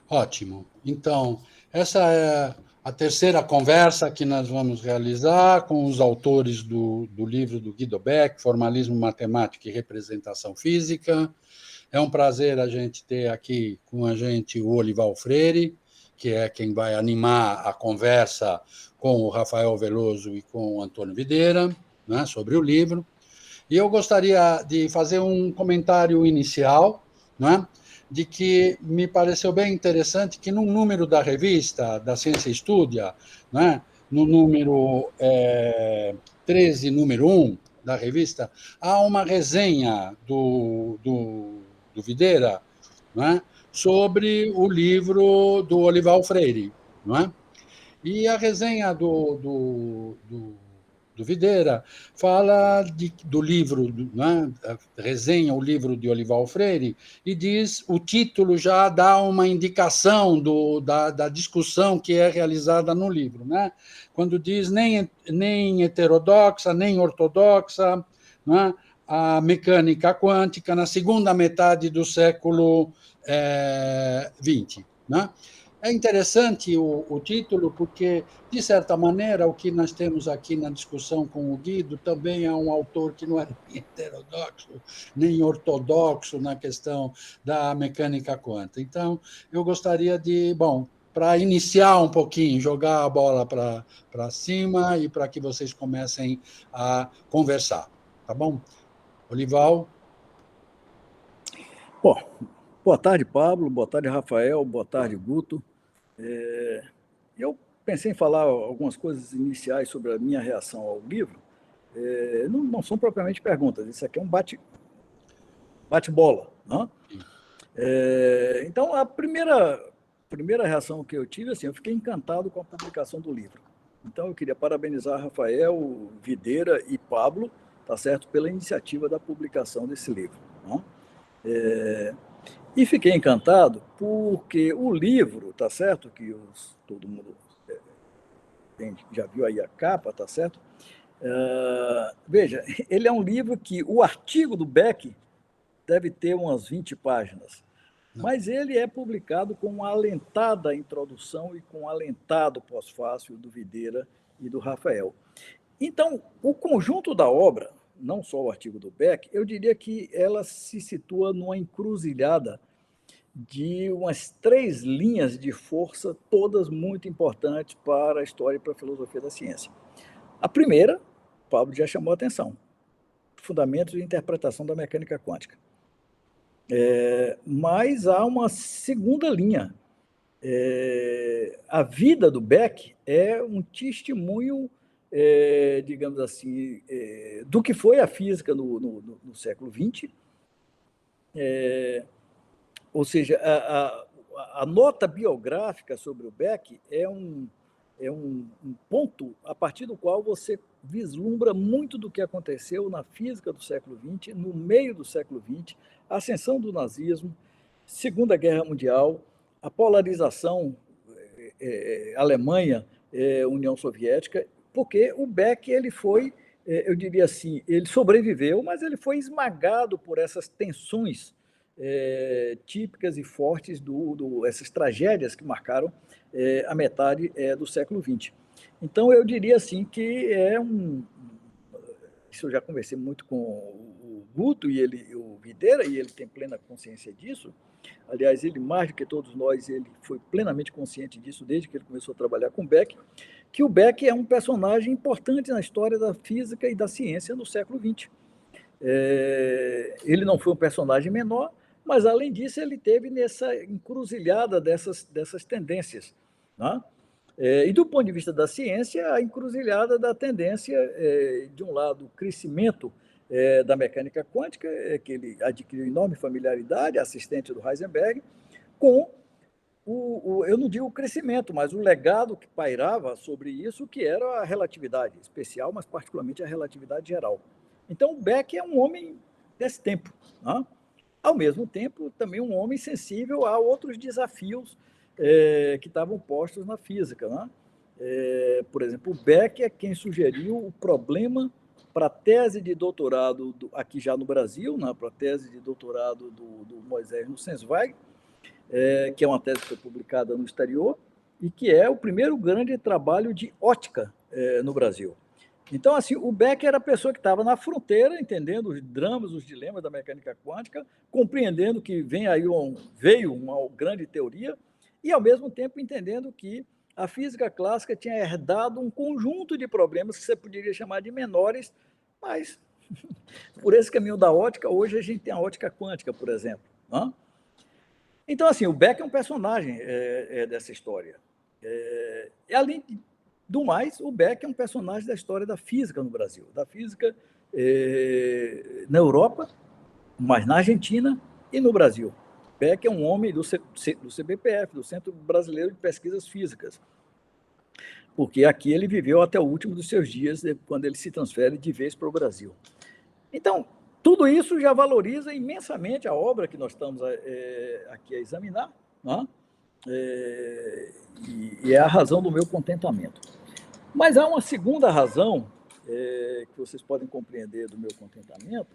Ótimo. Então, essa é a terceira conversa que nós vamos realizar com os autores do livro do Guido Beck, Formalismo Matemático e Representação Física. É um prazer a gente ter aqui com a gente o Olival Freire, que é quem vai animar a conversa com o Rafael Veloso e com o Antônio Videira, né, sobre o livro. E eu gostaria de fazer um comentário inicial, né, de que me pareceu bem interessante que no número da revista, da Ciência Estúdia, né, no número 13, número 1 da revista, há uma resenha do Videira, né, sobre o livro do Olival Freire. Não é? E a resenha do Videira fala do livro, né? Resenha o livro de Olival Freire e diz, o título já dá uma indicação da discussão que é realizada no livro, né? Quando diz nem heterodoxa, nem ortodoxa, né? A mecânica quântica na segunda metade do século XX, né? É interessante o título, porque, de certa maneira, o que nós temos aqui na discussão com o Guido também é um autor que não é nem heterodoxo, nem ortodoxo na questão da mecânica quântica. Então, eu gostaria de, bom, para iniciar um pouquinho, jogar a bola para cima e para que vocês comecem a conversar. Tá bom? Olival? Bom, boa tarde, Pablo. Boa tarde, Rafael. Boa tarde, Guto. Eu pensei em falar algumas coisas iniciais sobre a minha reação ao livro. Não são propriamente perguntas, isso aqui é um bate-bola. Né? Então, a primeira reação que eu tive, assim, eu fiquei encantado com a publicação do livro. Então, eu queria parabenizar Rafael, Videira e Pablo, tá certo, pela iniciativa da publicação desse livro. Né? E fiquei encantado porque o livro, tá certo, que todo mundo já viu aí a capa, tá certo? Veja, ele é um livro que o artigo do Beck deve ter umas 20 páginas, mas ele é publicado com uma alentada introdução e com um alentado pós-fácil do Videira e do Rafael. Então, o conjunto da obra, não só o artigo do Beck, eu diria que ela se situa numa encruzilhada de umas 3 linhas de força, todas muito importantes para a história e para a filosofia da ciência. A primeira, o Pablo já chamou a atenção, fundamentos de interpretação da mecânica quântica. Mas há uma segunda linha. A vida do Beck é um testemunho, digamos assim, do que foi a física no século XX. Ou seja, a nota biográfica sobre o Beck é um ponto a partir do qual você vislumbra muito do que aconteceu na física do século XX, no meio do século XX, a ascensão do nazismo, Segunda Guerra Mundial, a polarização Alemanha, União Soviética, porque o Beck ele foi, eu diria assim, ele sobreviveu, mas ele foi esmagado por essas tensões típicas e fortes essas tragédias que marcaram a metade do século XX. Então, eu diria assim que isso eu já conversei muito com o Guto o Videira, e ele tem plena consciência disso. Aliás, ele, mais do que todos nós, ele foi plenamente consciente disso desde que ele começou a trabalhar com Beck, que o Beck é um personagem importante na história da física e da ciência no século XX. Ele não foi um personagem menor, mas, além disso, ele teve nessa encruzilhada dessas tendências. Né? E, do ponto de vista da ciência, a encruzilhada da tendência, de um lado, o crescimento da mecânica quântica, que ele adquiriu enorme familiaridade, assistente do Heisenberg, com eu não digo o crescimento, mas o legado que pairava sobre isso, que era a relatividade especial, mas particularmente a relatividade geral. Então, Beck é um homem desse tempo. Né? Ao mesmo tempo, também um homem sensível a outros desafios que estavam postos na física. Né? Por exemplo, o Beck é quem sugeriu o problema para a tese de doutorado, aqui já no Brasil, né, para a tese de doutorado do Moisés Nussensweig, que é uma tese que foi publicada no exterior e que é o primeiro grande trabalho de ótica no Brasil. Então, assim, o Beck era a pessoa que estava na fronteira, entendendo os dramas, os dilemas da mecânica quântica, compreendendo que veio uma grande teoria e, ao mesmo tempo, entendendo que a física clássica tinha herdado um conjunto de problemas que você poderia chamar de menores, mas por esse caminho da ótica, hoje a gente tem a ótica quântica, por exemplo. Né? Então, assim, o Beck é um personagem dessa história. Além do mais, o Beck é um personagem da história da física no Brasil, da física na Europa, mas na Argentina e no Brasil. Beck é um homem do CBPF, do Centro Brasileiro de Pesquisas Físicas, porque aqui ele viveu até o último dos seus dias, quando ele se transfere de vez para o Brasil. Então, tudo isso já valoriza imensamente a obra que nós estamos aqui a examinar, né? E é a razão do meu contentamento. Mas há uma segunda razão que vocês podem compreender do meu contentamento,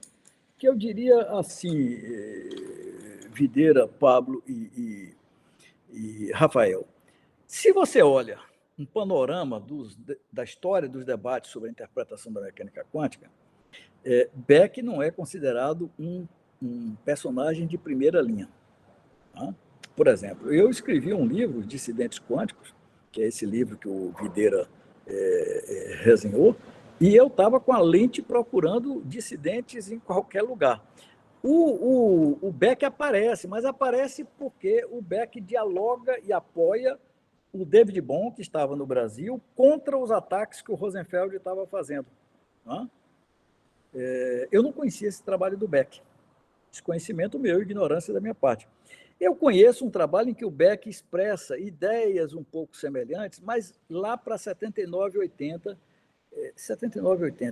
que eu diria assim, Videira, Pablo e Rafael, se você olha um panorama da história dos debates sobre a interpretação da mecânica quântica, Beck não é considerado um personagem de primeira linha. Tá? Por exemplo, eu escrevi um livro, Dissidentes Quânticos, que é esse livro que o Videira resenhou, e eu estava com a lente procurando dissidentes em qualquer lugar. O Beck aparece, mas aparece porque o Beck dialoga e apoia o David Bohm, que estava no Brasil, contra os ataques que o Rosenfeld estava fazendo. Tá? Eu não conhecia esse trabalho do Beck. Desconhecimento meu, ignorância da minha parte. Eu conheço um trabalho em que o Beck expressa ideias um pouco semelhantes, mas lá para 79 e 80,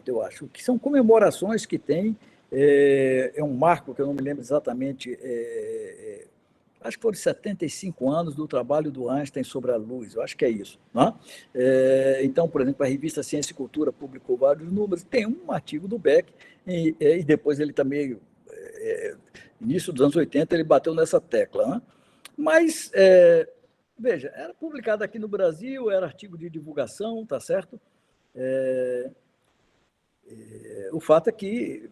eu acho, que são comemorações que tem, é um marco que eu não me lembro exatamente, acho que foram 75 anos do trabalho do Einstein sobre a luz, eu acho que é isso. Né? Então, por exemplo, a revista Ciência e Cultura publicou vários números, tem um artigo do Beck, e depois ele também, início dos anos 80, ele bateu nessa tecla. Né? Mas, veja, era publicado aqui no Brasil, era artigo de divulgação, tá certo? O fato é que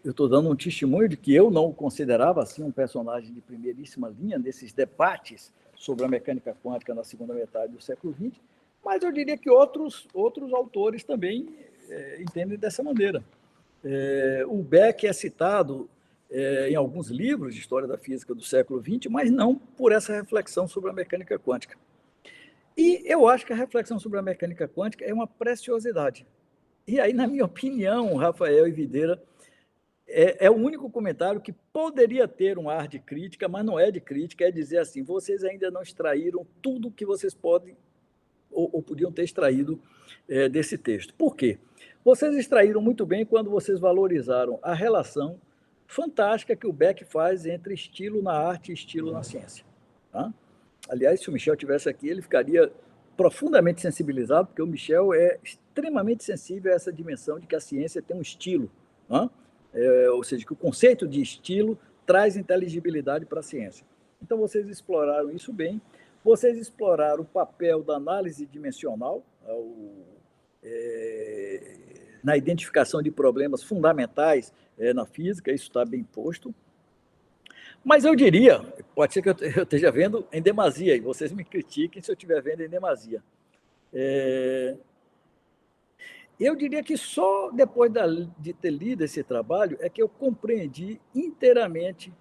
eu estou dando um testemunho de que eu não o considerava assim um personagem de primeiríssima linha nesses debates sobre a mecânica quântica na segunda metade do século XX, mas eu diria que outros autores também entendem dessa maneira. O Beck é citado em alguns livros de história da física do século XX, mas não por essa reflexão sobre a mecânica quântica. E eu acho que a reflexão sobre a mecânica quântica é uma preciosidade. E aí, na minha opinião, Rafael e Videira, é o único comentário que poderia ter um ar de crítica, mas não é de crítica, é dizer assim, vocês ainda não extraíram tudo que vocês podem ou podiam ter extraído desse texto. Por quê? Vocês extraíram muito bem quando vocês valorizaram a relação fantástica que o Beck faz entre estilo na arte e estilo na ciência. Tá? Aliás, se o Michel estivesse aqui, ele ficaria profundamente sensibilizado, porque o Michel é extremamente sensível a essa dimensão de que a ciência tem um estilo. Tá? Ou seja, que o conceito de estilo traz inteligibilidade para a ciência. Então, vocês exploraram isso bem. Vocês exploraram o papel da análise dimensional na identificação de problemas fundamentais na física, isso está bem posto. Mas eu diria, pode ser que eu esteja vendo em demasia, e vocês me critiquem se eu estiver vendo em demasia. Eu diria que só depois de ter lido esse trabalho é que eu compreendi inteiramente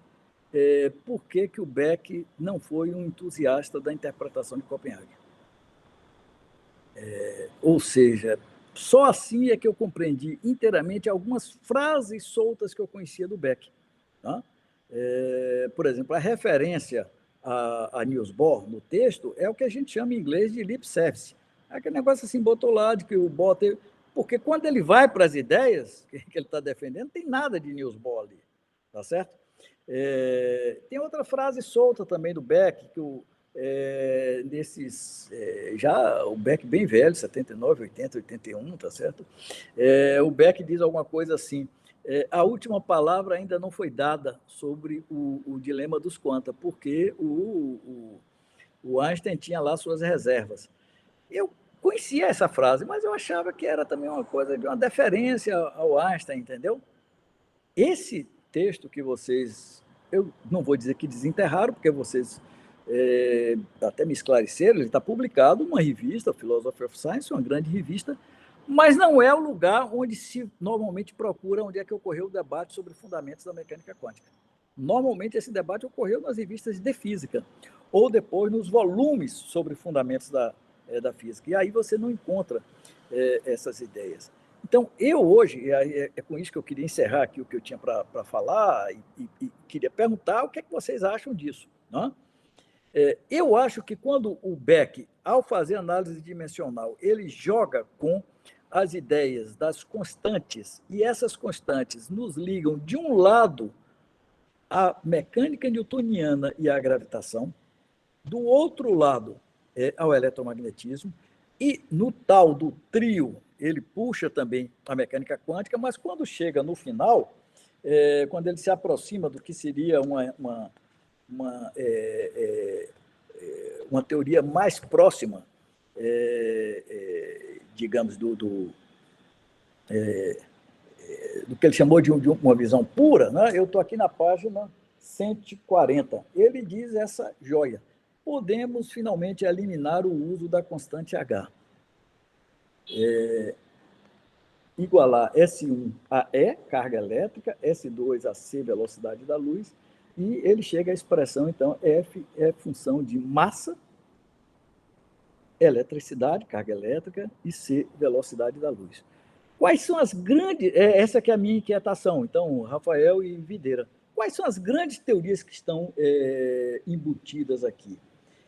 por que o Beck não foi um entusiasta da interpretação de Copenhague. Ou seja, só assim é que eu compreendi inteiramente algumas frases soltas que eu conhecia do Beck. Tá? Por exemplo, a referência a Niels Bohr no texto é o que a gente chama em inglês de lip service. Aquele negócio assim, botou lá de que o Bohr teve... Porque quando ele vai para as ideias que ele está defendendo, não tem nada de Niels Bohr ali, tá certo? Tem outra frase solta também do Beck, que já o Beck bem velho, 79, 80, 81, tá certo? O Beck diz alguma coisa assim, a última palavra ainda não foi dada sobre o dilema dos quanta, porque o Einstein tinha lá suas reservas. Eu conhecia essa frase, mas eu achava que era também uma coisa de uma deferência ao Einstein, entendeu? Esse texto que vocês, eu não vou dizer que desenterraram, porque vocês até me esclareceram, ele está publicado numa revista, Philosophy of Science, uma grande revista, mas não é o lugar onde se normalmente procura onde é que ocorreu o debate sobre fundamentos da mecânica quântica. Normalmente esse debate ocorreu nas revistas de física, ou depois nos volumes sobre fundamentos da física, e aí você não encontra essas ideias. Então, eu hoje, é com isso que eu queria encerrar aqui o que eu tinha para falar, e queria perguntar o que é que vocês acham disso. Não é? Eu acho que quando o Beck, ao fazer análise dimensional, ele joga com as ideias das constantes, e essas constantes nos ligam, de um lado, à mecânica newtoniana e à gravitação, do outro lado, ao eletromagnetismo, e no tal do trio, ele puxa também a mecânica quântica, mas quando chega no final, quando ele se aproxima do que seria uma teoria mais próxima, digamos, do que ele chamou de uma visão pura, né? Eu estou aqui na página 140. Ele diz essa joia: podemos finalmente eliminar o uso da constante H. Igualar S1 a E, carga elétrica, S2 a C, velocidade da luz, e ele chega à expressão, então, F é função de massa, eletricidade, carga elétrica, e C, velocidade da luz. Quais são as grandes... Essa que é a minha inquietação, então, Rafael e Videira. Quais são as grandes teorias que estão embutidas aqui?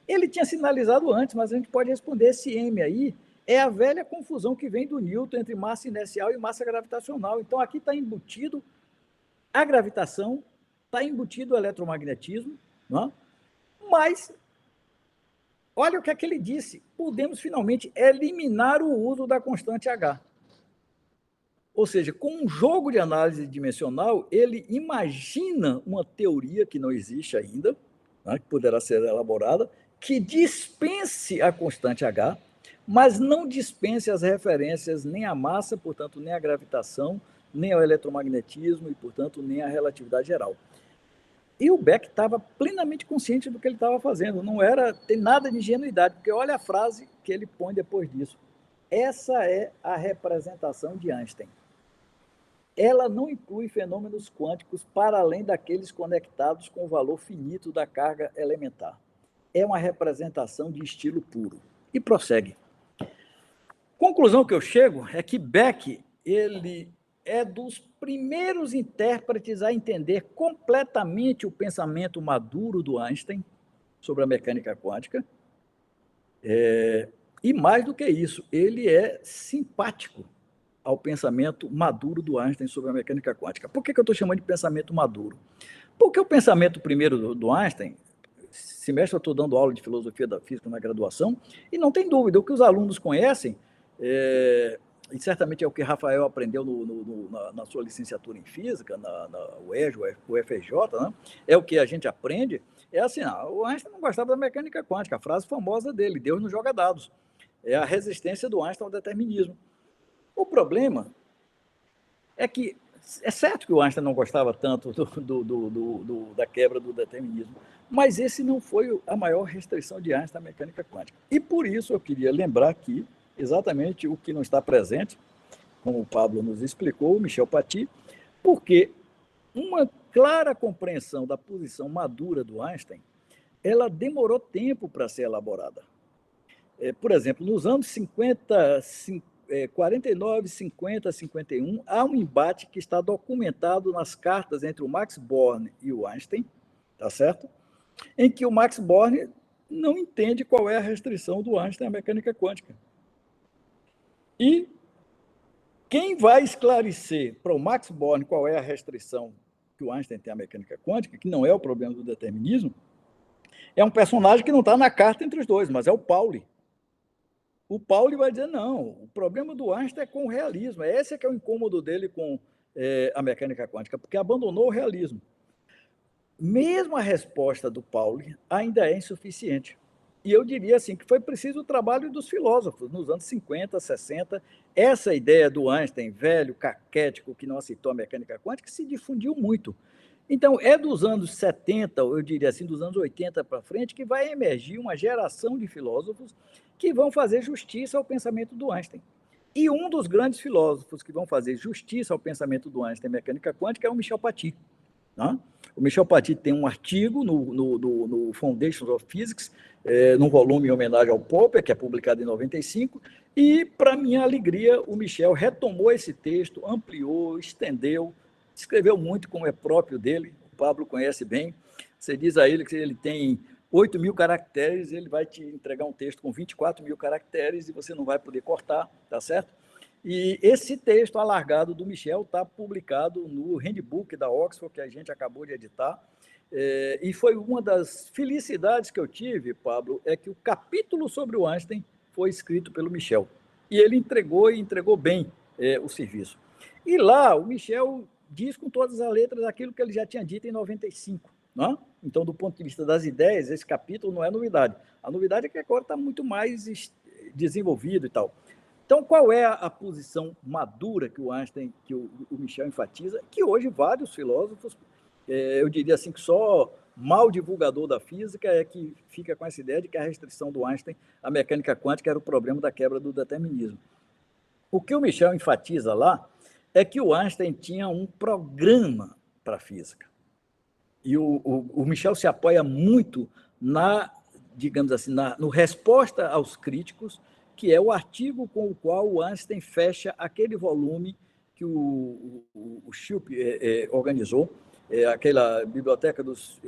Ele tinha sinalizado antes, mas a gente pode responder esse M aí, é a velha confusão que vem do Newton entre massa inercial e massa gravitacional. Então, aqui está embutido a gravitação, está embutido o eletromagnetismo, não? Mas, olha o que é que ele disse: podemos finalmente eliminar o uso da constante H. Ou seja, com um jogo de análise dimensional, ele imagina uma teoria que não existe ainda, né, que poderá ser elaborada, que dispense a constante H, mas não dispense as referências nem à massa, portanto, nem à gravitação, nem ao eletromagnetismo e, portanto, nem à relatividade geral. E o Beck estava plenamente consciente do que ele estava fazendo, não tem nada de ingenuidade, porque olha a frase que ele põe depois disso: essa é a representação de Einstein. Ela não inclui fenômenos quânticos para além daqueles conectados com o valor finito da carga elementar. É uma representação de estilo puro. E prossegue. Conclusão que eu chego é que Beck, ele é dos primeiros intérpretes a entender completamente o pensamento maduro do Einstein sobre a mecânica quântica. E mais do que isso, ele é simpático ao pensamento maduro do Einstein sobre a mecânica quântica. Por que eu estou chamando de pensamento maduro? Porque o pensamento primeiro do Einstein, semestre eu estou dando aula de filosofia da física na graduação, e não tem dúvida, o que os alunos conhecem, e certamente é o que Rafael aprendeu na sua licenciatura em física, na UERJ, UFRJ, né? É o que a gente aprende, é assim, o Einstein não gostava da mecânica quântica, a frase famosa dele: Deus não joga dados. É a resistência do Einstein ao determinismo. O problema é que, é certo que o Einstein não gostava tanto da quebra do determinismo, mas esse não foi a maior restrição de Einstein à mecânica quântica. E por isso eu queria lembrar aqui exatamente o que não está presente, como o Pablo nos explicou, o Michel Paty, porque uma clara compreensão da posição madura do Einstein, ela demorou tempo para ser elaborada. Por exemplo, nos anos 49, 50, 51, há um embate que está documentado nas cartas entre o Max Born e o Einstein, tá certo? Em que o Max Born não entende qual é a restrição do Einstein à mecânica quântica. E quem vai esclarecer para o Max Born qual é a restrição que o Einstein tem à mecânica quântica, que não é o problema do determinismo, é um personagem que não está na carta entre os dois, mas é o Pauli. O Pauli vai dizer: não, o problema do Einstein é com o realismo, esse é que é o incômodo dele com a mecânica quântica, porque abandonou o realismo. Mesmo a resposta do Pauli ainda é insuficiente. E eu diria assim que foi preciso o trabalho dos filósofos nos anos 50, 60. Essa ideia do Einstein, velho, caquético, que não aceitou a mecânica quântica, se difundiu muito. Então, é dos anos 70, eu diria assim, dos anos 80 para frente, que vai emergir uma geração de filósofos que vão fazer justiça ao pensamento do Einstein. E um dos grandes filósofos que vão fazer justiça ao pensamento do Einstein em mecânica quântica é o Michel Paty. Né? O Michel Paty tem um artigo no Foundations of Physics, num volume em homenagem ao Popper, que é publicado em 95, e, para minha alegria, o Michel retomou esse texto, ampliou, estendeu, escreveu muito, como é próprio dele, o Pablo conhece bem. Você diz a ele que ele tem 8.000 caracteres, ele vai te entregar um texto com 24.000 caracteres e você não vai poder cortar, tá certo? E esse texto alargado do Michel está publicado no Handbook da Oxford, que a gente acabou de editar, e foi uma das felicidades que eu tive, Pablo, é que o capítulo sobre o Einstein foi escrito pelo Michel. E ele entregou bem o serviço. E lá o Michel diz com todas as letras aquilo que ele já tinha dito em 95. Não? Então, do ponto de vista das ideias, esse capítulo não é novidade. A novidade é que agora está muito mais desenvolvido e tal. Então, qual é a posição madura que o Einstein, que o Michel enfatiza, que hoje vários filósofos, eu diria assim que só mal divulgador da física é que fica com essa ideia de que a restrição do Einstein à mecânica quântica era o problema da quebra do determinismo. O que o Michel enfatiza lá é que o Einstein tinha um programa para a física. E o Michel se apoia muito digamos assim, no resposta aos críticos, que é o artigo com o qual o Einstein fecha aquele volume que o Schulp organizou, aquela biblioteca dos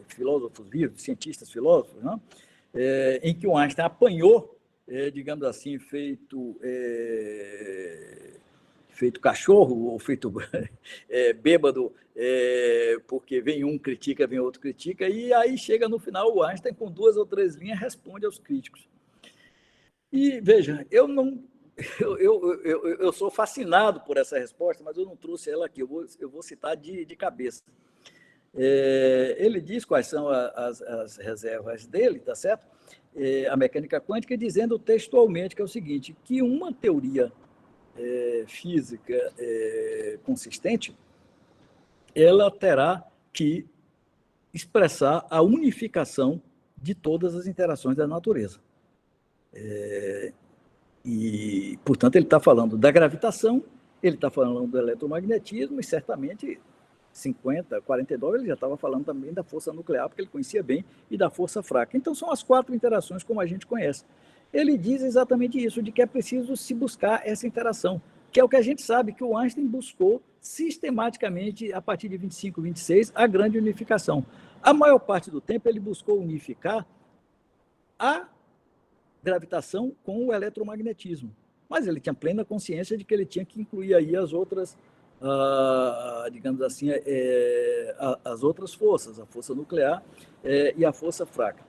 filósofos vivos, cientistas filósofos, né? Em que o Einstein apanhou, digamos assim, feito cachorro ou feito bêbado, porque vem um critica, vem outro critica, e aí chega no final o Einstein com 2 ou 3 linhas responde aos críticos. E veja, eu sou fascinado por essa resposta, mas eu não trouxe ela aqui, eu vou citar de cabeça. Ele diz quais são as reservas dele, tá certo? A mecânica quântica, dizendo textualmente que é o seguinte, que uma teoria física consistente, ela terá que expressar a unificação de todas as interações da natureza. E, portanto, ele está falando da gravitação, ele está falando do eletromagnetismo e, certamente, 49, ele já estava falando também da força nuclear, porque ele conhecia bem, e da força fraca. Então, são as 4 interações como a gente conhece. Ele diz exatamente isso, de que é preciso se buscar essa interação, que é o que a gente sabe que o Einstein buscou sistematicamente, a partir de 25, 26, a grande unificação. A maior parte do tempo ele buscou unificar a gravitação com o eletromagnetismo, mas ele tinha plena consciência de que ele tinha que incluir aí as outras, digamos assim, as outras forças, a força nuclear e a força fraca.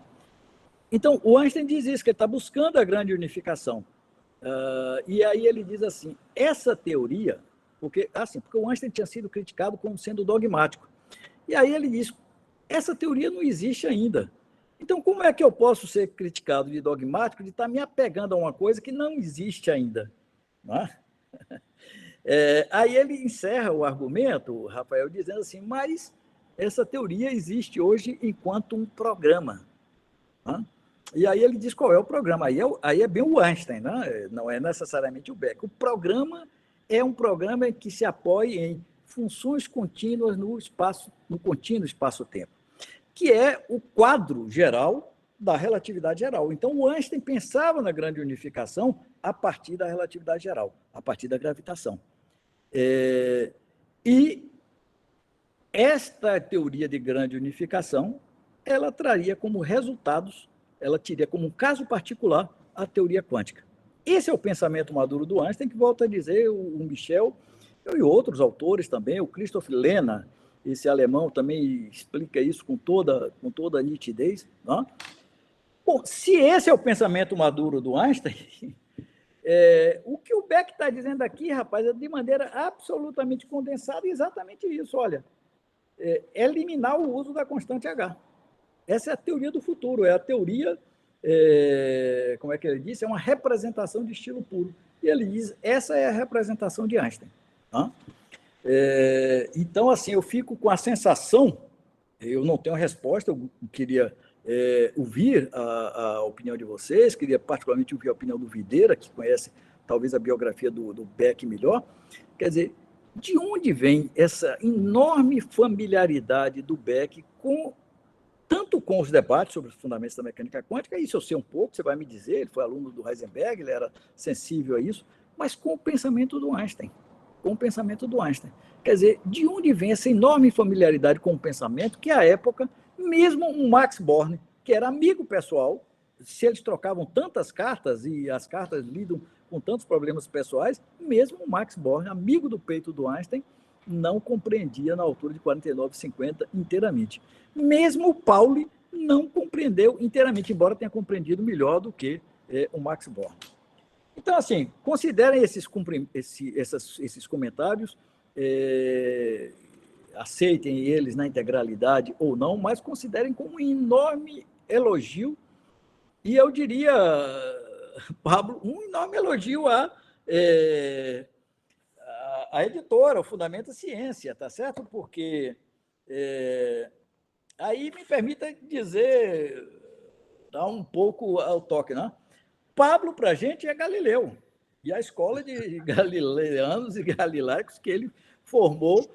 Então, o Einstein diz isso, que ele está buscando a grande unificação. E aí ele diz assim, essa teoria, porque o Einstein tinha sido criticado como sendo dogmático. E aí ele diz, essa teoria não existe ainda. Então, como é que eu posso ser criticado de dogmático, de estar me apegando a uma coisa que não existe ainda? Não é? Aí ele encerra o argumento, Rafael, dizendo assim, mas essa teoria existe hoje enquanto um programa. Não é? E aí ele diz qual é o programa. Aí é bem o Einstein, né? Não é necessariamente o Beck. O programa é um programa que se apoia em funções contínuas no contínuo espaço-tempo, que é o quadro geral da relatividade geral. Então, o Einstein pensava na grande unificação a partir da relatividade geral, a partir da gravitação. E esta teoria de grande unificação, ela traria como resultados, ela teria como um caso particular a teoria quântica. Esse é o pensamento maduro do Einstein, que volta a dizer o Michel e outros autores também, o Christoph Lehner, esse alemão também explica isso com toda a nitidez. Não? Bom, se esse é o pensamento maduro do Einstein, O que o Beck está dizendo aqui, rapaz, é de maneira absolutamente condensada, exatamente isso. Olha, eliminar o uso da constante H. Essa é a teoria do futuro, é a teoria, como é que ele disse? É uma representação de estilo puro. E ele diz, essa é a representação de Einstein. Tá? Então, assim, eu fico com a sensação, eu não tenho resposta, eu queria ouvir a opinião de vocês, queria particularmente ouvir a opinião do Videira, que conhece talvez a biografia do Beck melhor. Quer dizer, de onde vem essa enorme familiaridade do Beck tanto com os debates sobre os fundamentos da mecânica quântica, isso eu sei um pouco, você vai me dizer, ele foi aluno do Heisenberg, ele era sensível a isso, mas com o pensamento do Einstein. Com o pensamento do Einstein. Quer dizer, de onde vem essa enorme familiaridade com o pensamento que, à época, mesmo um Max Born, que era amigo pessoal, se eles trocavam tantas cartas e as cartas lidam com tantos problemas pessoais, mesmo o Max Born, amigo do peito do Einstein, não compreendia na altura de 49,50 inteiramente. Mesmo o Pauli não compreendeu inteiramente, embora tenha compreendido melhor do que o Max Born. Então, assim, considerem esses comentários, aceitem eles na integralidade ou não, mas considerem como um enorme elogio, e eu diria, Pablo, um enorme elogio à editora, o Fundamenta Ciência, tá certo? Porque aí me permita dizer, dar um pouco ao toque, né? Pablo, para a gente, é Galileu. E a escola de galileanos e galileicos que ele formou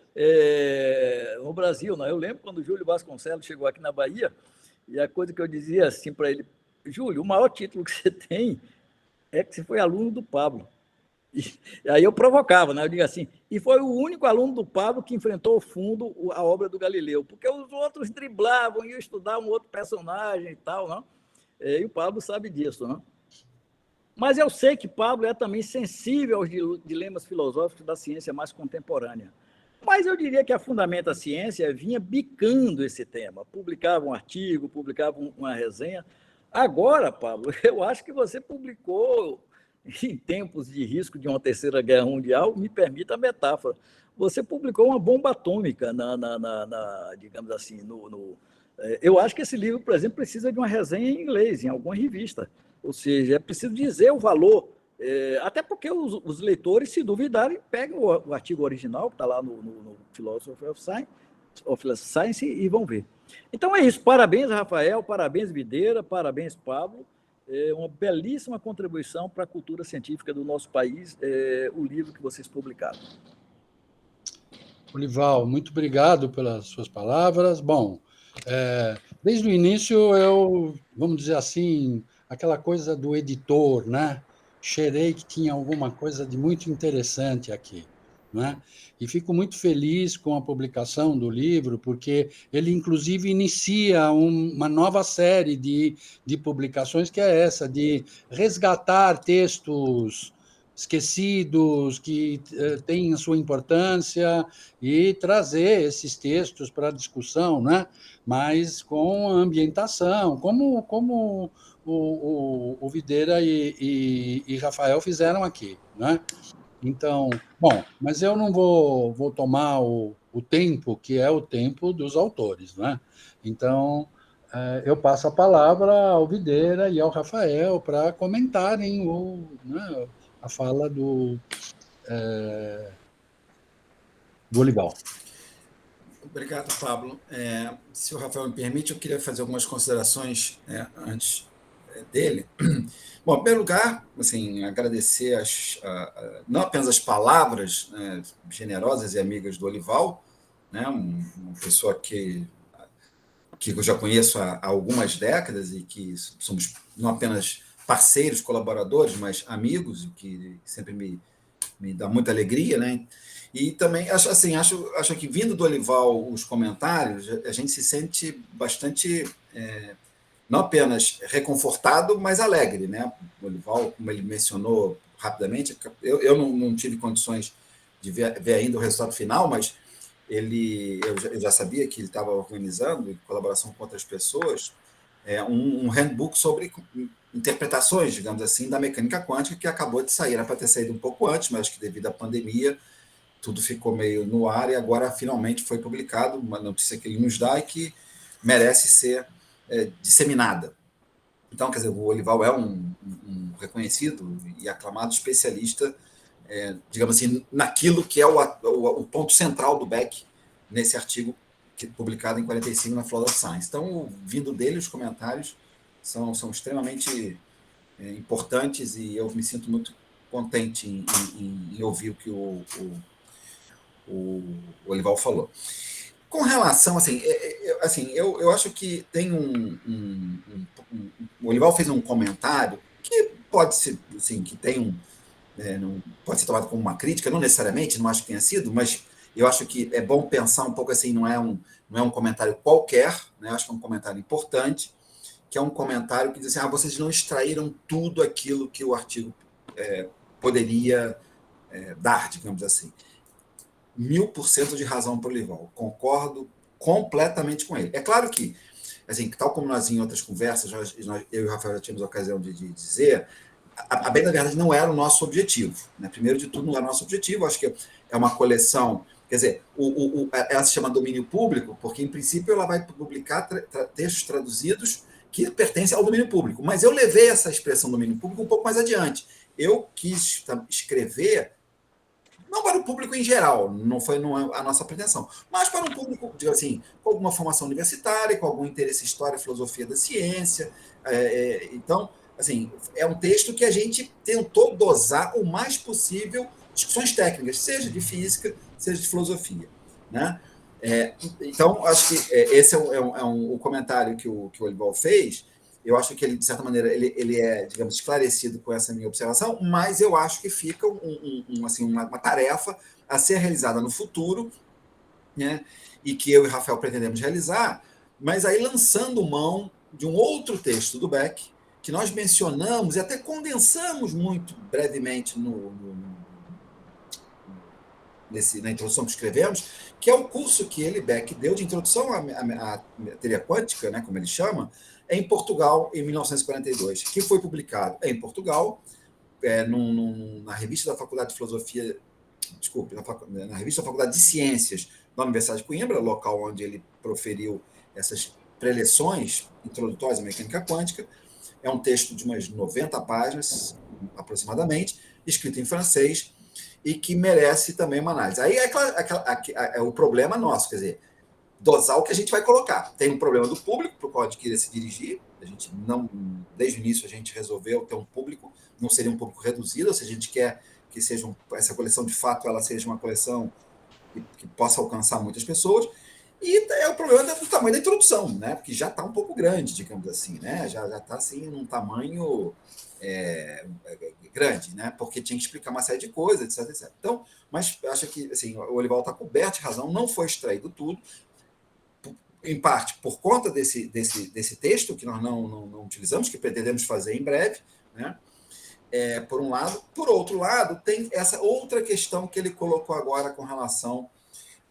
no Brasil. Né? Eu lembro quando o Júlio Vasconcelos chegou aqui na Bahia, e a coisa que eu dizia assim para ele, Júlio, o maior título que você tem é que você foi aluno do Pablo. E aí eu provocava, né? Eu digo assim, e foi o único aluno do Pablo que enfrentou ao fundo a obra do Galileu, porque os outros driblavam, iam estudar um outro personagem e tal, não? E o Pablo sabe disso, não? Mas eu sei que Pablo é também sensível aos dilemas filosóficos da ciência mais contemporânea. Mas eu diria que a Fundamenta Ciência vinha bicando esse tema, publicava um artigo, publicava uma resenha. Agora, Pablo, eu acho que você publicou, em tempos de risco de uma terceira guerra mundial, me permita a metáfora, você publicou uma bomba atômica digamos assim, eu acho que esse livro, por exemplo, precisa de uma resenha em inglês, em alguma revista. Ou seja, é preciso dizer o valor, até porque os leitores, se duvidarem, pegam o artigo original, que está lá no Philosophy of Science, e vão ver. Então é isso. Parabéns, Rafael, parabéns, Videira, parabéns, Pablo. Uma belíssima contribuição para a cultura científica do nosso país, o livro que vocês publicaram. Olival, muito obrigado pelas suas palavras. Bom, desde o início vamos dizer assim, aquela coisa do editor, né? Cheirei que tinha alguma coisa de muito interessante aqui, né? E fico muito feliz com a publicação do livro, porque ele, inclusive, inicia uma nova série de publicações, que é essa, de resgatar textos esquecidos, que têm a sua importância, e trazer esses textos para a discussão, né? Mas com a ambientação, como o Videira e Rafael fizeram aqui, né? Então, bom, mas eu não vou tomar o tempo, que é o tempo dos autores, né? Então, eu passo a palavra ao Videira e ao Rafael para comentarem né, a fala do Olival. Obrigado, Pablo. Se o Rafael me permite, eu queria fazer algumas considerações antes dele. Bom, em primeiro lugar, assim, agradecer não apenas as palavras generosas e amigas do Olival, né, uma pessoa que eu já conheço há algumas décadas e que somos não apenas parceiros, colaboradores, mas amigos, que sempre me dá muita alegria, né? E também acho que, vindo do Olival os comentários, a gente se sente bastante, não apenas reconfortado, mas alegre, né? O Olival, como ele mencionou rapidamente, eu não tive condições de ver ainda o resultado final, mas eu já sabia que ele estava organizando, em colaboração com outras pessoas, um handbook sobre interpretações, digamos assim, da mecânica quântica, que acabou de sair. Era para ter saído um pouco antes, mas que devido à pandemia tudo ficou meio no ar e agora finalmente foi publicado uma notícia que ele nos dá e que merece ser disseminada. Então, quer dizer, o Olival é um reconhecido e aclamado especialista, digamos assim, naquilo que é o ponto central do Beck nesse artigo publicado em 45 na Flood of Science. Então, vindo dele, os comentários são extremamente importantes e eu me sinto muito contente em ouvir o que o Olival falou. Com relação, assim, eu acho que tem o Olival fez um comentário que pode ser, assim, que tem não pode ser tomado como uma crítica, não necessariamente, não acho que tenha sido, mas eu acho que é bom pensar um pouco assim, não é um comentário qualquer, né? Acho que é um comentário importante, que é um comentário que diz assim, vocês não extraíram tudo aquilo que o artigo poderia dar, digamos assim. 1000% de razão para o Olival. Concordo completamente com ele. É claro que, assim, tal como nós em outras conversas, eu e o Rafael já tínhamos a ocasião de dizer, a bem da verdade não era o nosso objetivo. Né? Primeiro de tudo, não era o nosso objetivo. Acho que é uma coleção... Quer dizer, ela se chama domínio público, porque, em princípio, ela vai publicar textos traduzidos que pertencem ao domínio público. Mas eu levei essa expressão domínio público um pouco mais adiante. Eu quis escrever não para o público em geral, não é a nossa pretensão, mas para um público, digamos assim, com alguma formação universitária, com algum interesse em história e filosofia da ciência. Então, assim, é um texto que a gente tentou dosar o mais possível discussões técnicas, seja de física, seja de filosofia. Né? Então, acho que esse é o comentário que o Olival fez. Eu acho que ele, de certa maneira, ele é, digamos, esclarecido com essa minha observação, mas eu acho que fica uma tarefa a ser realizada no futuro, né? E que eu e Rafael pretendemos realizar, mas aí lançando mão de um outro texto do Beck, que nós mencionamos e até condensamos muito brevemente na introdução que escrevemos, que é o curso que Beck deu de introdução à teoria quântica, né, como ele chama, em Portugal, em 1942, que foi publicado em Portugal, na revista da Faculdade de Filosofia, na revista da Faculdade de Ciências da Universidade de Coimbra, local onde ele proferiu essas preleções introdutórias à mecânica quântica. É um texto de umas 90 páginas, aproximadamente, escrito em francês, e que merece também uma análise. Aí é o problema nosso, quer dizer, dosar o que a gente vai colocar. Tem um problema do público, para o qual a gente queria se dirigir. A gente não, desde o início, a gente resolveu ter um público, não seria um público reduzido, se a gente quer que seja essa coleção, de fato, ela seja uma coleção que possa alcançar muitas pessoas. E é o problema do tamanho da introdução, né? Porque já está um pouco grande, digamos assim, né? Já está assim, num tamanho grande, né? Porque tinha que explicar uma série de coisas, etc. Então, mas acho que assim, o Olival está coberto de razão, não foi extraído tudo, em parte por conta desse texto que nós não utilizamos, que pretendemos fazer em breve, né? Por um lado. Por outro lado, tem essa outra questão que ele colocou agora com relação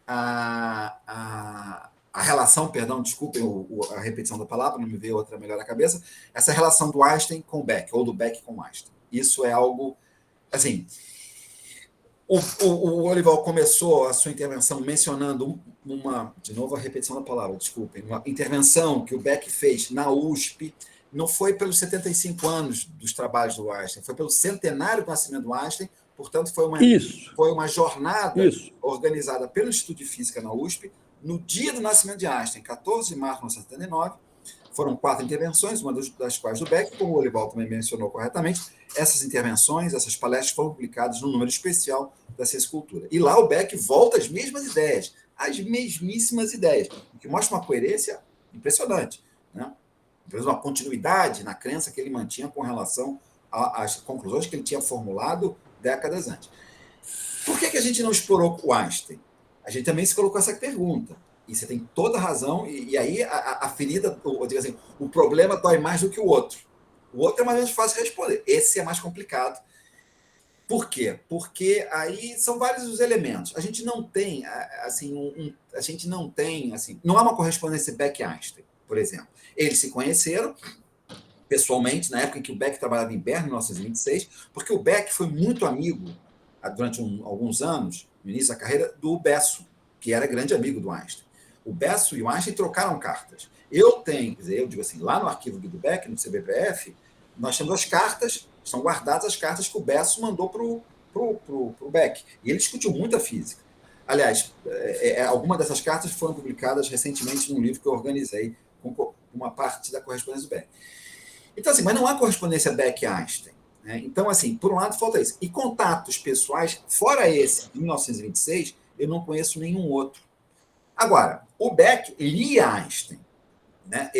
a relação, perdão, desculpem a repetição da palavra, não me veio outra melhor à cabeça, essa relação do Einstein com o Beck, ou do Beck com o Einstein. Isso é algo, assim, o Olival começou a sua intervenção mencionando de novo a repetição da palavra, desculpem, uma intervenção que o Beck fez na USP, não foi pelos 75 anos dos trabalhos do Einstein, foi pelo centenário do nascimento do Einstein, portanto, foi uma jornada organizada pelo Instituto de Física na USP, no dia do nascimento de Einstein, 14 de março de 1979. Foram 4 intervenções, uma das quais do Beck, como o Olival também mencionou corretamente. Essas intervenções, essas palestras foram publicadas no número especial da Ciência e Cultura. E lá o Beck volta às mesmas ideias, as mesmíssimas ideias, o que mostra uma coerência impressionante, né? Uma continuidade na crença que ele mantinha com relação às conclusões que ele tinha formulado décadas antes. Por que a gente não explorou o Einstein? A gente também se colocou essa pergunta. E você tem toda a razão, e aí a ferida, assim, o problema dói mais do que o outro. O outro é mais fácil de responder. Esse é mais complicado. Por quê? Aí são vários os elementos. A gente não tem, assim, não há uma correspondência Beck-Einstein, por exemplo. Eles se conheceram, pessoalmente, na época em que o Beck trabalhava em Berna, em 1926, porque o Beck foi muito amigo, durante alguns anos, no início da carreira, do Besso, que era grande amigo do Einstein. O Besso e o Einstein trocaram cartas. Eu digo assim, lá no arquivo do Beck, no CBPF, nós temos as cartas, estão guardadas as cartas que o Besso mandou para o Beck. E ele discutiu muita física. Aliás, algumas dessas cartas foram publicadas recentemente num livro que eu organizei com uma parte da correspondência do Beck. Então, assim, mas não há correspondência Beck-Einstein. Né? Então, assim, por um lado, falta isso. E contatos pessoais, fora esse, de 1926, eu não conheço nenhum outro. Agora, o Beck lia Einstein. Né?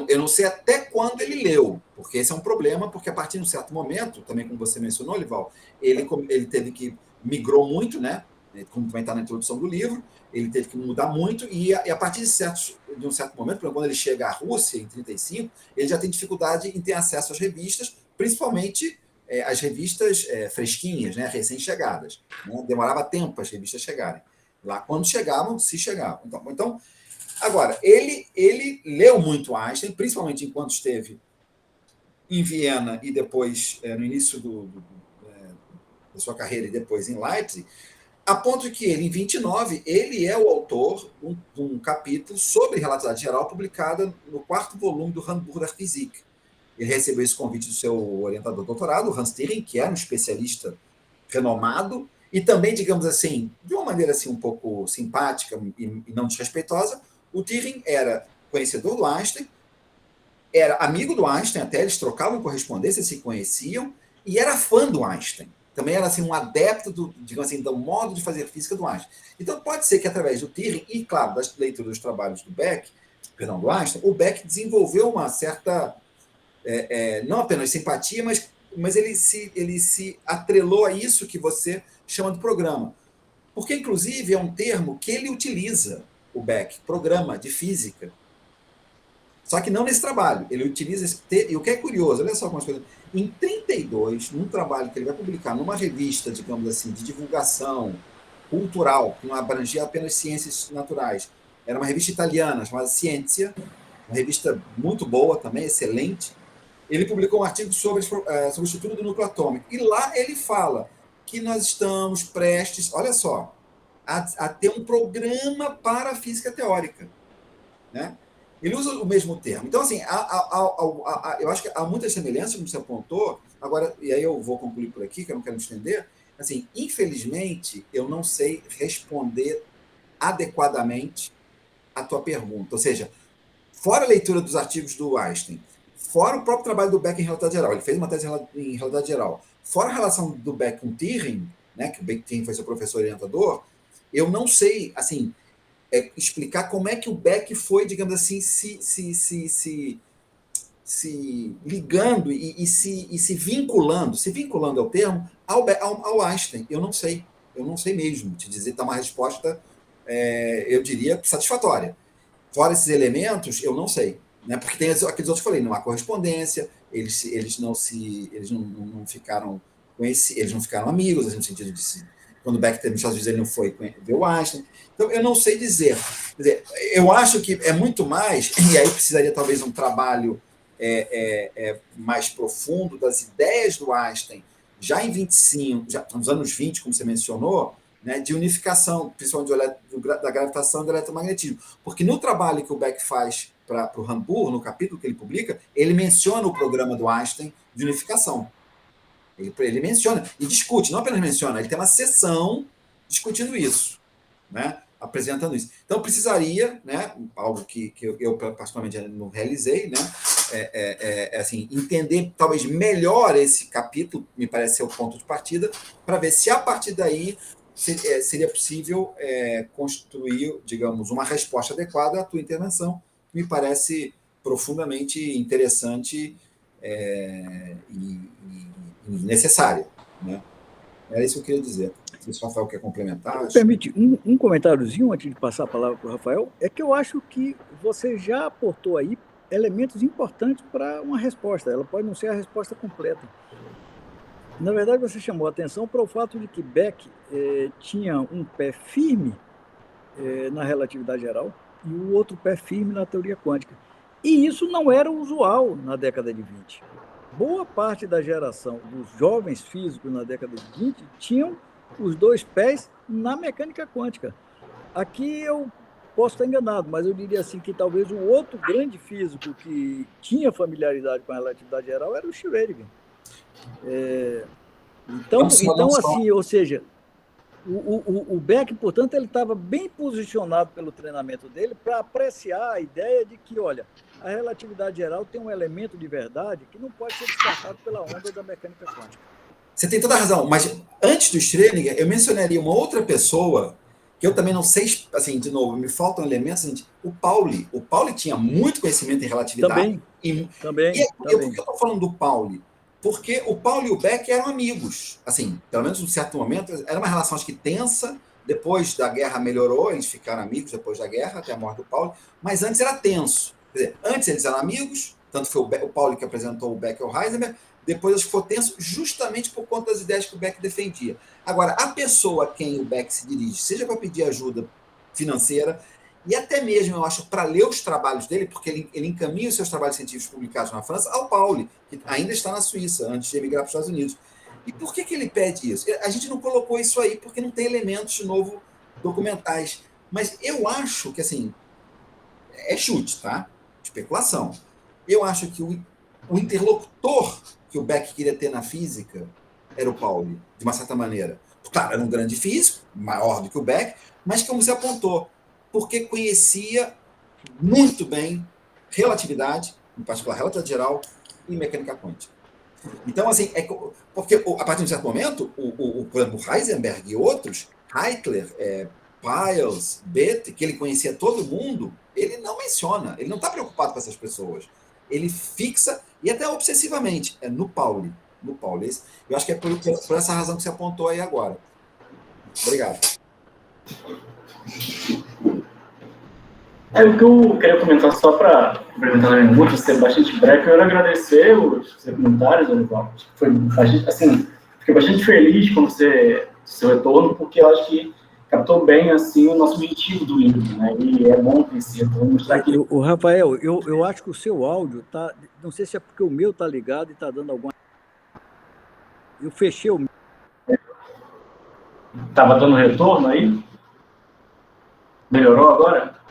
Eu não sei até quando ele leu, porque esse é um problema, porque a partir de um certo momento, também como você mencionou, Lival, ele teve que migrou muito, né? Como também está na introdução do livro, ele teve que mudar muito, e a partir de um certo momento, por exemplo, quando ele chega à Rússia, em 1935, ele já tem dificuldade em ter acesso às revistas, principalmente as revistas fresquinhas, né? Recém-chegadas. Né? Demorava tempo as revistas chegarem. Lá, quando chegavam, se chegavam. Então agora, ele leu muito Einstein, principalmente enquanto esteve em Viena e depois, no início da sua carreira, e depois em Leipzig, a ponto que ele, em 29, ele é o autor de um capítulo sobre relatividade geral publicado no 4º volume do Handbuch der Physik. Ele recebeu esse convite do seu orientador de doutorado, Hans Thirring, que era um especialista renomado, e também, digamos assim, de uma maneira assim, um pouco simpática e não desrespeitosa, o Thirring era conhecedor do Einstein, era amigo do Einstein até, eles trocavam correspondência, se conheciam, e era fã do Einstein. Também era assim, um adepto digamos assim, do modo de fazer física do Einstein. Então, pode ser que através do Thirring e, claro, das leituras dos trabalhos do Einstein, o Beck desenvolveu uma certa, não apenas simpatia, mas ele se atrelou a isso que você chama de programa. Porque, inclusive, é um termo que ele utiliza, o Beck, programa de física. Só que não nesse trabalho. Ele utiliza esse termo. E o que é curioso, olha só algumas coisas. Em 1932, num trabalho que ele vai publicar numa revista, digamos assim, de divulgação cultural, que não abrangia apenas ciências naturais, era uma revista italiana chamada Ciência, uma revista muito boa também, excelente. Ele publicou um artigo sobre o estrutura do núcleo atômico. E lá ele fala que nós estamos prestes, olha só, a ter um programa para a física teórica. Né? Ele usa o mesmo termo. Então, assim, eu acho que há muitas semelhanças, como você apontou. Agora, e aí eu vou concluir por aqui, que eu não quero me estender. Assim, infelizmente, eu não sei responder adequadamente a tua pergunta. Ou seja, fora a leitura dos artigos do Einstein, fora o próprio trabalho do Beck em relatividade geral, ele fez uma tese em relatividade geral, fora a relação do Beck com Thirring, né, que o Thirring foi seu professor orientador, eu não sei, assim, explicar como é que o Beck foi, digamos assim, se ligando e se vinculando ao termo, ao Einstein. Eu não sei mesmo te dizer, está uma resposta, eu diria, satisfatória. Fora esses elementos, eu não sei. Né? Porque tem aqueles outros que eu falei, não há correspondência, eles não ficaram eles não ficaram amigos, no sentido de quando o Beck teve nos Estados Unidos, ele não foi ver o Einstein. Então, eu não sei dizer. Quer dizer, eu acho que é muito mais, e aí precisaria talvez um trabalho mais profundo das ideias do Einstein, já em 25, já nos anos 20, como você mencionou, né, de unificação, principalmente da gravitação e do eletromagnetismo. Porque no trabalho que o Beck faz para o Handbuch, no capítulo que ele publica, ele menciona o programa do Einstein de unificação. Ele menciona e discute, não apenas menciona, ele tem uma sessão discutindo isso, né, apresentando isso. Então, precisaria, né, algo que eu particularmente não realizei, né, assim, entender talvez melhor esse capítulo, me parece ser o ponto de partida, para ver se a partir daí seria possível construir, digamos, uma resposta adequada à tua intervenção, que me parece profundamente interessante e necessária. Né? Era isso que eu queria dizer. Não sei se o Rafael quer complementar. Permite um comentáriozinho antes de passar a palavra para o Rafael, é que eu acho que você já aportou aí elementos importantes para uma resposta. Ela pode não ser a resposta completa. Na verdade, você chamou a atenção para o fato de que Beck tinha um pé firme na relatividade geral e o outro pé firme na teoria quântica. E isso não era usual na década de 20. Boa parte da geração dos jovens físicos na década de 20 tinham os dois pés na mecânica quântica. Aqui eu posso estar enganado, mas eu diria assim que talvez o outro grande físico que tinha familiaridade com a relatividade geral era o Schrödinger. Então assim, ou seja, o Beck, portanto, ele estava bem posicionado pelo treinamento dele para apreciar a ideia de que, olha, a relatividade geral tem um elemento de verdade que não pode ser descartado pela onda da mecânica quântica. Você tem toda a razão, mas antes do Schrödinger, eu mencionaria uma outra pessoa que eu também não sei, assim, de novo, me faltam elementos, assim, o Pauli. O Pauli tinha muito conhecimento em relatividade. Também. Por que eu estou falando do Pauli? Porque o Pauli e o Beck eram amigos. Assim, pelo menos em um certo momento, era uma relação, acho que tensa. Depois da guerra melhorou, eles ficaram amigos depois da guerra, até a morte do Pauli. Mas antes era tenso. Quer dizer, antes eles eram amigos, tanto foi o Pauli que apresentou o Beck ao Heisenberg, depois acho que foi tenso justamente por conta das ideias que o Beck defendia. Agora, a pessoa a quem o Beck se dirige, seja para pedir ajuda financeira, e até mesmo, eu acho, para ler os trabalhos dele, porque ele encaminha os seus trabalhos científicos publicados na França ao Pauli, que ainda está na Suíça, antes de emigrar para os Estados Unidos. E por que ele pede isso? A gente não colocou isso aí porque não tem elementos, de novo, documentais. Mas eu acho que, assim, é chute, tá? Especulação. Eu acho que o interlocutor que o Beck queria ter na física era o Pauli, de uma certa maneira. Claro, era um grande físico, maior do que o Beck, mas como você apontou, porque conhecia muito bem relatividade, em particular relatividade geral, e mecânica quântica. Então, assim, porque a partir de um certo momento, por exemplo, Heisenberg e outros, Heitler, Piles, Bethe, que ele conhecia todo mundo, ele não menciona, ele não está preocupado com essas pessoas. Ele fixa, e até obsessivamente, no Pauli. Eu acho que é por essa razão que você apontou aí agora. Obrigado. O que eu queria comentar, só para complementar a pergunta, ser bastante breve, eu quero agradecer os seus comentários, Olival. Foi bastante, assim, fiquei bastante feliz com seu retorno, porque eu acho que captou bem assim, o nosso objetivo do livro, né? E é bom ter esse retorno. O Rafael, eu acho que o seu áudio tá. Não sei se é porque o meu está ligado e está dando alguma. Eu fechei o meu. Estava dando retorno aí? Melhorou agora?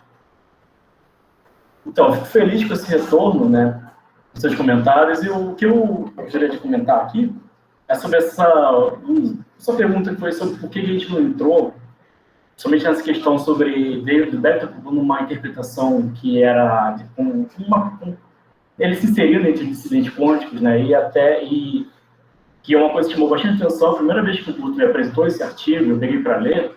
Então, eu fico feliz com esse retorno, né? Com seus comentários. E o que eu gostaria de comentar aqui é sobre essa pergunta que foi sobre por que a gente não entrou, somente nessa questão sobre David Beck numa interpretação que era ele se inseriu dentro de incidentes quânticos, né? E que é uma coisa que chamou bastante atenção. A primeira vez que o Guto me apresentou esse artigo, eu peguei para ler,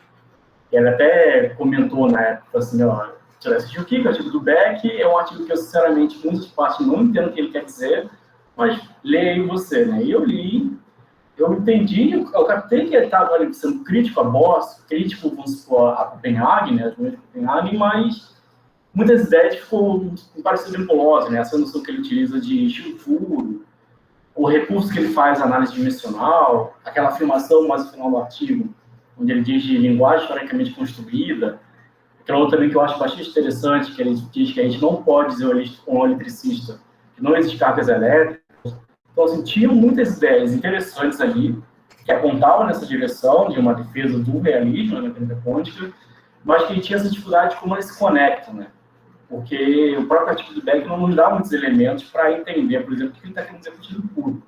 ele até comentou na época assim, ó, o que é o artigo do Beck? É um artigo que eu, sinceramente, muitas partes não entendo o que ele quer dizer, mas leia aí você, né? E eu li, eu entendi, eu captei que ele estava sendo crítico a Bohr, crítico, vamos supor, a Copenhague, né? As de Copenhague, mas muitas ideias ficou parecido nebulosas, né? Essa noção que ele utiliza de estilo puro, o recurso que ele faz, análise dimensional, aquela afirmação mais no final do artigo, onde ele diz de linguagem historicamente construída. Aquela outra também que eu acho bastante interessante, que ele diz que a gente não pode dizer um eletricista que não existe cargas elétricas. Então, assim, tinham muitas ideias interessantes ali, que apontavam nessa direção de uma defesa do realismo na mecânica quântica, mas que tinha essa dificuldade de como eles se conectam, né? Porque o próprio artigo do Beck não nos dá muitos elementos para entender, por exemplo, o que ele está querendo dizer com o estilo puro.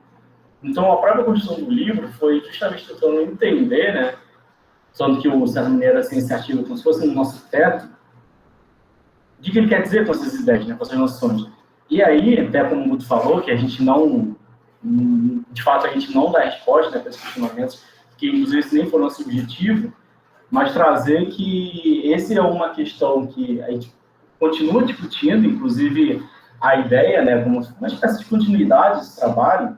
Então, a própria construção do livro foi justamente tentando entender, né? Sendo que, de certa maneira, assim, esse artigo como se fosse no nosso teto, o que ele quer dizer com essas ideias, né? Com essas noções. E aí, até como o Guto falou, que a gente não, de fato, a gente não dá resposta, né, para esses questionamentos, que inclusive esse nem foi o nosso objetivo, mas trazer que esse é uma questão que a gente continua discutindo, inclusive a ideia, né, como uma espécie de continuidade desse trabalho,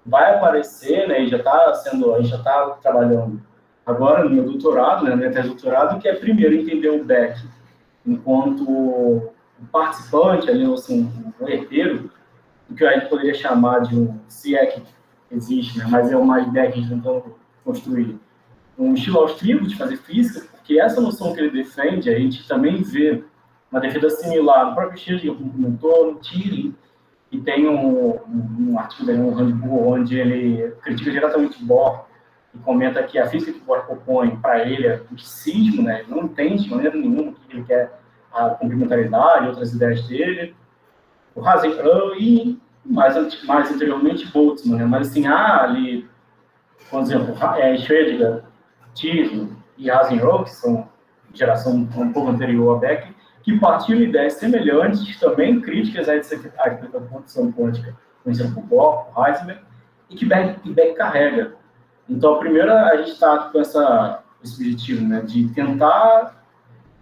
vai aparecer, né, e já está sendo, a gente já está trabalhando agora no meu doutorado, né, na minha tese de doutorado, que é primeiro entender o Beck enquanto participante, ali, assim, um herdeiro, do que a gente poderia chamar de se é que existe, né, mas é uma ideia que a gente está tentando construir. Um estilo austríaco de fazer física, porque essa noção que ele defende, a gente também vê uma defesa similar no próprio Schillinger, como comentou, no Tilly, e tem um artigo, um handbook, onde ele critica diretamente Bohr e comenta que a física que Bohr propõe para ele é um misticismo, né? Ele não entende de maneira nenhuma o que ele quer, a complementaridade, outras ideias dele. O Heisenberg e mais anteriormente Boltzmann, né? Mas assim, ali, por exemplo, Schrödinger, Tilly e Heisenberg, que são geração um pouco anterior a Beck, que partilham ideias semelhantes, também críticas à explicação quântica conhecida por Bohr, por Heisenberg, e que Beck carrega. Então, primeiro, a gente está com esse objetivo, né, de tentar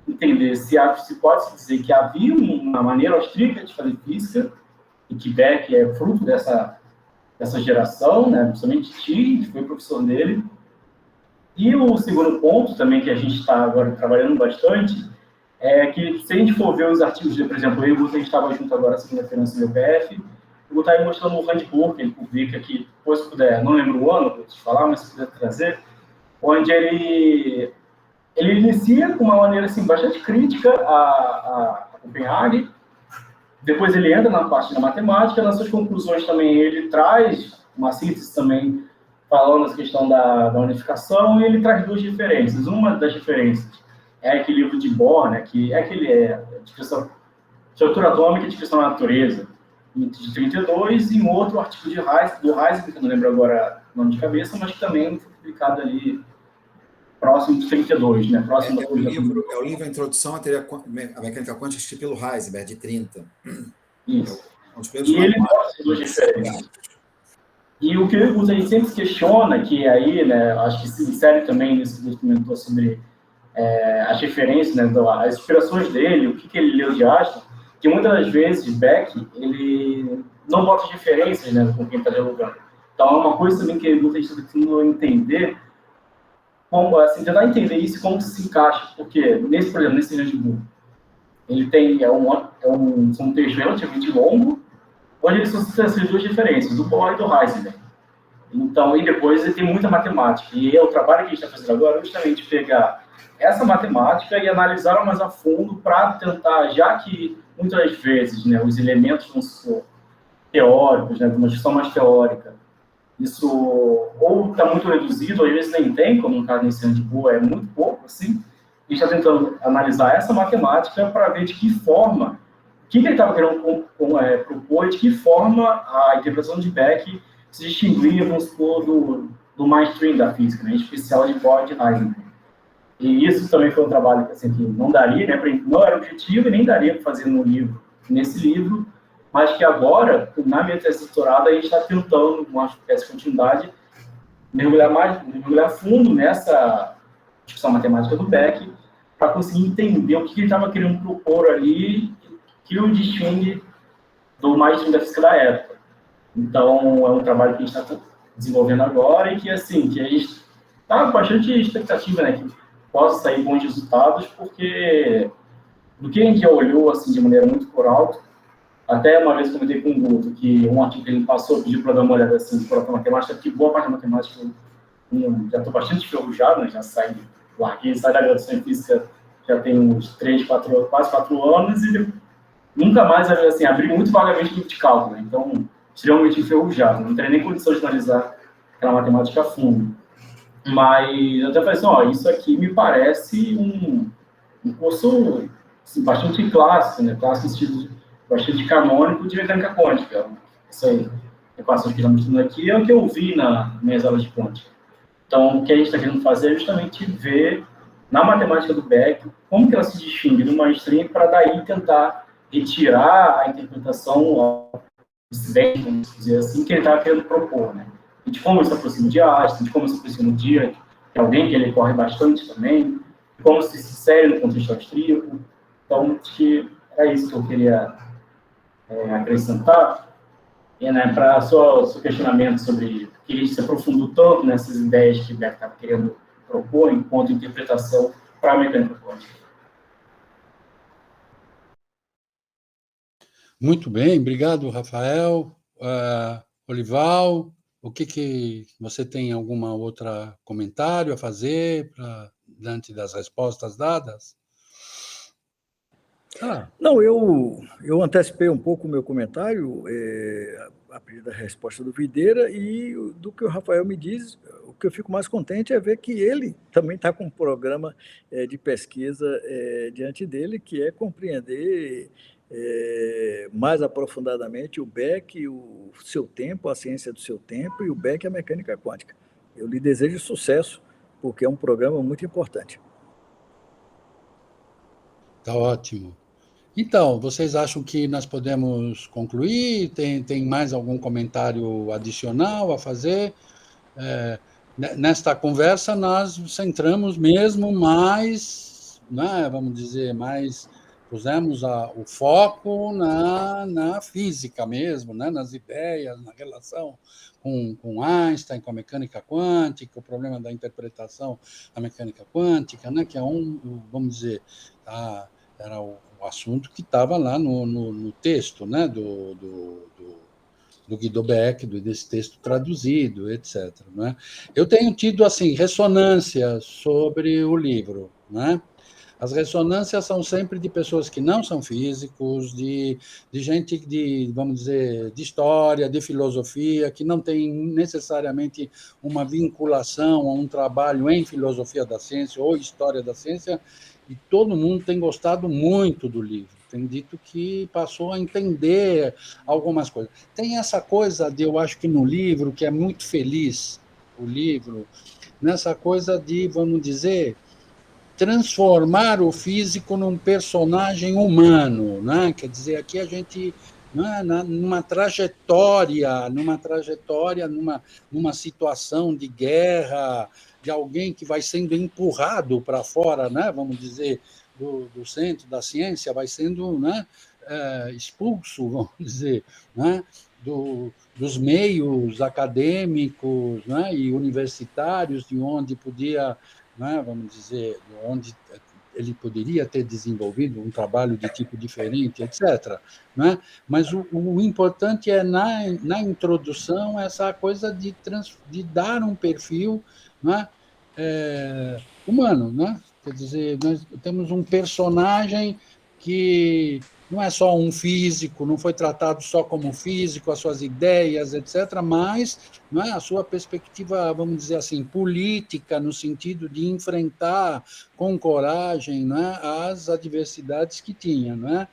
entender se pode dizer que havia uma maneira austríaca de fazer física, e que Beck é fruto dessa geração, né, principalmente Tilly, que foi professor dele. E o segundo ponto também, que a gente está agora trabalhando bastante, é que se a gente for ver os artigos, por exemplo, eu e o Guto, a gente estava junto agora, segunda-feira, no CBPF, o Guto está aí mostrando um handbook que ele publica aqui, depois se puder, não lembro o ano, vou te falar, mas se puder trazer, onde ele inicia com uma maneira assim, bastante crítica a Copenhague, depois ele entra na parte da matemática, nas suas conclusões também ele traz uma síntese também, falando essa questão da unificação, e ele traz duas diferenças. Uma das diferenças é aquele livro de Bohr, né, que é aquele descrição, estrutura atômica e descrição da natureza, de 32, e um outro artigo do Heisenberg, que eu não lembro agora o nome de cabeça, mas que também foi publicado ali próximo de 32, né? Próximo o livro A Introdução à Mecânica Quântica, escrito pelo Heisenberg, de 30. Isso. E ele mostra duas diferenças. E o que o Guto sempre questiona, que aí, né, acho que se insere também nisso que ele comentou sobre as referências, né, as inspirações dele, o que ele leu de Einstein, que muitas das vezes Beck, ele não bota as referências, né, com quem está dialogando. Então, é uma coisa também que o Guto está tentando entender, como, assim, tentar entender isso, como se encaixa, porque, por exemplo, nesse handbook, ele tem, um texto relativamente longo, onde ele suscita essas duas diferenças, do Bohr e do Heisenberg. Então, e depois ele tem muita matemática. E o trabalho que a gente está fazendo agora é justamente pegar essa matemática e analisá-la mais a fundo para tentar, já que muitas vezes, né, os elementos, vamos supor, teóricos, né, de uma discussão mais teórica, isso ou está muito reduzido, ou às vezes nem tem, como no caso nesse handbook, é muito pouco, assim. A gente está tentando analisar essa matemática para ver de que forma, o que ele estava querendo propor, de que forma a interpretação de Beck se distinguia, vamos supor, do mainstream da física, né, em especial de Bohr e Heisenberg. E isso também foi um trabalho que, assim, que não daria, né, não era objetivo e nem daria para fazer nesse livro, mas que agora, na minha tese de doutorado, a gente está tentando, com uma espécie de continuidade, mergulhar fundo nessa discussão matemática do Beck, para conseguir entender o que ele estava querendo propor ali, que o distingue do mainstream da física da época. Então, é um trabalho que a gente está desenvolvendo agora e que, assim, que a gente está com bastante expectativa, né, que possa sair bons resultados, porque do que a gente já olhou, assim, de maneira muito por alto, até uma vez comentei com o Guto, que um artigo que ele passou, pediu para dar uma olhada, assim, para a matemática, que boa parte da matemática, já estou bastante enferrujado, né, já sai da graduação em física, já tem uns quase 4 anos, e nunca mais, assim, abri muito vagamente o livro de cálculo, né, então, extremamente enferrujado, não teria nem condição de analisar aquela matemática a fundo. Mas eu até falei assim, isso aqui me parece um curso, assim, bastante clássico, né, clássico no sentido bastante canônico de mecânica quântica. Isso aí, equações que estamos estudando aqui, é o que eu vi nas minhas aulas de quântica. Então, o que a gente está querendo fazer é justamente ver, na matemática do Beck, como que ela se distingue do mainstream, para daí tentar retirar a interpretação dissidente, vamos dizer assim, que ele estava querendo propor, né? E de como se aproxima de Einstein, de como se aproxima de alguém que ele corre bastante também, de como se insere no contexto austríaco. Então, acho que é isso que eu queria acrescentar. E, né, para o seu questionamento sobre que ele se aprofundou tanto nessas ideias que o Beck estava querendo propor enquanto interpretação para a mecânica quântica. Muito bem, obrigado, Rafael. Olival, o que você tem alguma outra comentário a fazer diante das respostas dadas? Não, eu antecipei um pouco o meu comentário, a partir da resposta do Videira, e do que o Rafael me diz, o que eu fico mais contente é ver que ele também está com um programa de pesquisa diante dele, que é compreender mais aprofundadamente o Beck, o seu tempo, a ciência do seu tempo, e o Beck, a mecânica quântica. Eu lhe desejo sucesso, porque é um programa muito importante. Tá ótimo. Então, vocês acham que nós podemos concluir? Tem mais algum comentário adicional a fazer? Nesta conversa, nós centramos mesmo mais, né, vamos dizer, mais pusemos o foco na física mesmo, né, nas ideias, na relação com Einstein, com a mecânica quântica, o problema da interpretação da mecânica quântica, né, que é vamos dizer, era o assunto que estava lá no texto, né, do Guido Beck, desse texto traduzido, etc. Né? Eu tenho tido assim ressonâncias sobre o livro, né? As ressonâncias são sempre de pessoas que não são físicos, de gente vamos dizer, de história, de filosofia, que não tem necessariamente uma vinculação a um trabalho em filosofia da ciência ou história da ciência, e todo mundo tem gostado muito do livro. Tem dito que passou a entender algumas coisas. Tem essa coisa eu acho que no livro, que é muito feliz, o livro, nessa coisa de, vamos dizer, transformar o físico num personagem humano, né? Quer dizer, aqui a gente, né, numa trajetória, numa situação de guerra, de alguém que vai sendo empurrado para fora, né? Vamos dizer, do centro da ciência, vai sendo, né, expulso, vamos dizer, né, dos meios acadêmicos, né, e universitários, de onde podia, né, vamos dizer, onde ele poderia ter desenvolvido um trabalho de tipo diferente, etc. Né? Mas o importante é, na introdução, essa coisa de dar um perfil, né, humano. Né? Quer dizer, nós temos um personagem que não é só um físico, não foi tratado só como físico, as suas ideias, etc., mas, não é, a sua perspectiva, vamos dizer assim, política, no sentido de enfrentar com coragem, não é, as adversidades que tinha. Não é?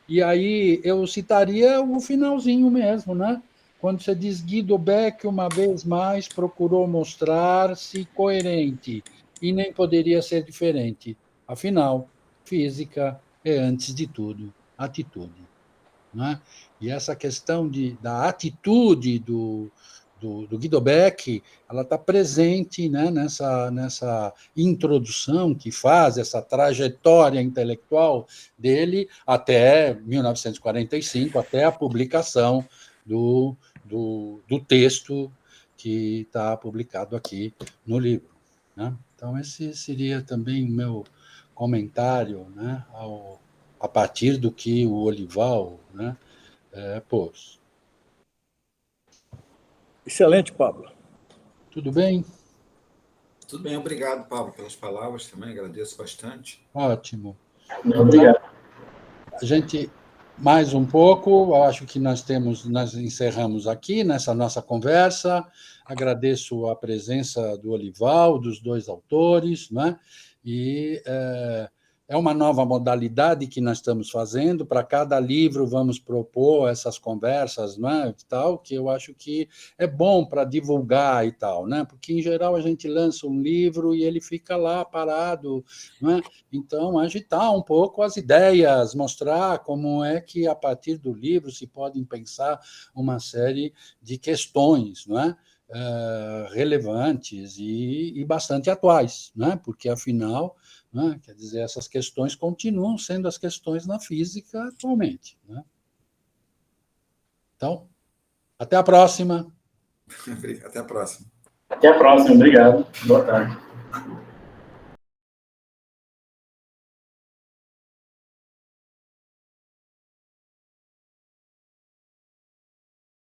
E aí eu citaria o finalzinho mesmo, né? Quando você diz Guido Beck, uma vez mais, procurou mostrar-se coerente, e nem poderia ser diferente. Afinal, física é, antes de tudo, atitude. Né? E essa questão da atitude do Guido Beck, ela está presente, né, nessa introdução que faz, essa trajetória intelectual dele até 1945, até a publicação do texto que está publicado aqui no livro. Né? Então, esse seria também o meu comentário, né, a partir do que o Olival, né, pôs. Excelente, Pablo. Tudo bem? Tudo bem, obrigado, Pablo, pelas palavras também, agradeço bastante. Ótimo. Obrigado. Então, a gente, mais um pouco, eu acho que nós encerramos aqui nessa nossa conversa. Agradeço a presença do Olival, dos dois autores, né? E é uma nova modalidade que nós estamos fazendo. Para cada livro, vamos propor essas conversas, né, tal, que eu acho que é bom para divulgar e tal, né? Porque, em geral, a gente lança um livro e ele fica lá parado, né? Então, agitar um pouco as ideias, mostrar como é que, a partir do livro, se podem pensar uma série de questões, não é? Relevantes e bastante atuais, né? Porque, afinal, né, quer dizer, essas questões continuam sendo as questões na física atualmente. Né? Então, até a próxima. Até a próxima. Até a próxima, obrigado. Boa tarde.